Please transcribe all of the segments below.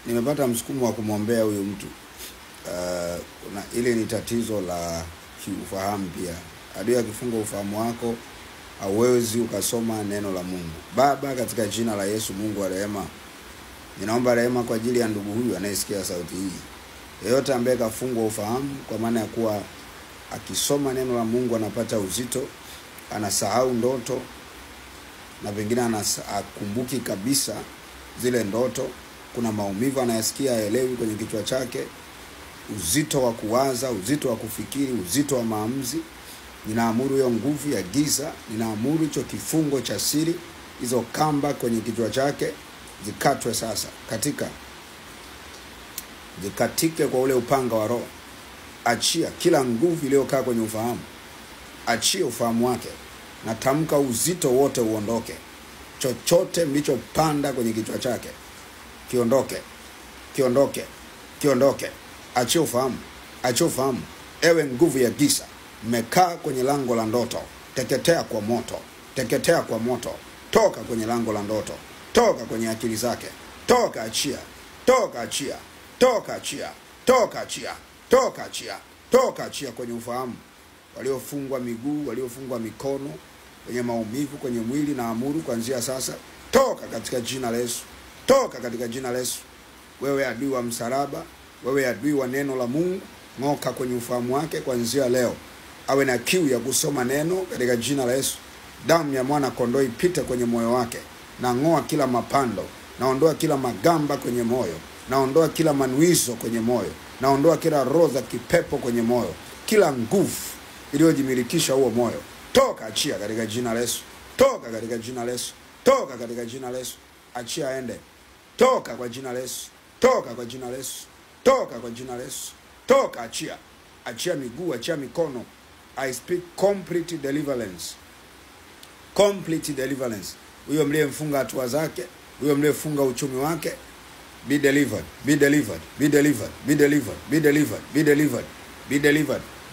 nimepata msukumo wa kumwombea huyu mtu. Ile ni tatizo la kiufahamu pia. Adui akifunga ufahamu wako, hauwezi ukasoma neno la Mungu. Baba, katika jina la Yesu Mungu wa rehema, ninaomba rehema kwa ajili ya ndugu huyu anayesikia sauti hii. Yeyote ambaye kafungwa ufahamu, kwa maana ya kuwa akisoma neno la Mungu anapata uzito, anasahau ndoto, na pengine anakumbuki kabisa zile ndoto. Kuna maumivu anayasikia, haelewi kwenye kichwa chake, uzito wa kuwaza, uzito wa kufikiri, uzito wa maamuzi. Ninaamuru hiyo nguvu ya giza, ninaamuru hicho kifungo cha siri, hizo kamba kwenye kichwa chake zikatwe sasa, zikatike kwa ule upanga wa Roho. Achia kila nguvu iliyokaa kwenye ufahamu, achia ufahamu wake. Natamka uzito wote uondoke. Chochote mlichopanda kwenye kichwa chake kiondoke. Achia ufahamu. Ewe nguvu ya giza, mmekaa kwenye lango la ndoto, teketea kwa moto. Toka kwenye lango la ndoto, toka kwenye akili zake, achia kwenye ufahamu. Waliofungwa miguu, waliofungwa mikono, wenye maumivu kwenye mwili, na amuru kuanzia sasa, toka katika jina la Yesu. Wewe adui wa msalaba, wewe adui wa neno la Mungu, ng'oka kwenye ufahamu wake kuanzia leo. Awe na kiu ya kusoma neno katika jina la Yesu. Damu ya mwana kondoo ipite kwenye moyo wake. Na ng'oa kila mapando, naondoa kila magamba kwenye moyo, naondoa kila manuizo kwenye moyo, naondoa kila roho za kipepo kwenye moyo, kila nguvu iliyojimilikisha huo moyo. Toka, achia katika jina la Yesu. Toka katika jina la Yesu. Achia aende. Toka kwa jina la Yesu. Toka, achia miguu, achia mikono. I speak complete deliverance. Huyo mliyemfunga hatua zake, huyo mliyefunga uchumi wake, be delivered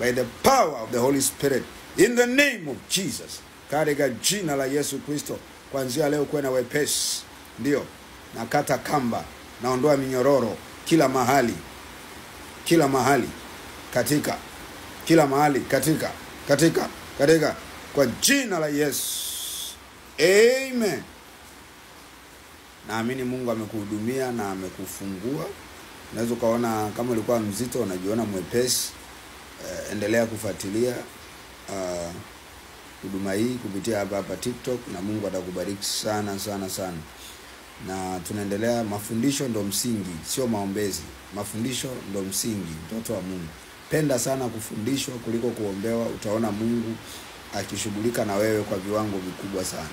by the power of the Holy Spirit, in the name of Jesus. Katika jina la Yesu Kristo, kuanzia leo kuwe na wepesi. Ndio, nakata kamba, naondoa minyororo kila mahali, katika kwa jina la Yesu. Amen. Naamini Mungu amekuhudumia na amekufungua. Unaweza kuona kama ulikuwa mzito unajiona mwepesi. Endelea kufuatilia huduma hii kupitia hapa TikTok, na Mungu atakubariki sana. Na tunaendelea. Mafundisho ndo msingi, sio maombezi. Mafundisho ndo msingi, mtoto wa Mungu. Penda sana kufundishwa kuliko kuombewa. Utaona Mungu akishughulika na wewe kwa viwango vikubwa sana.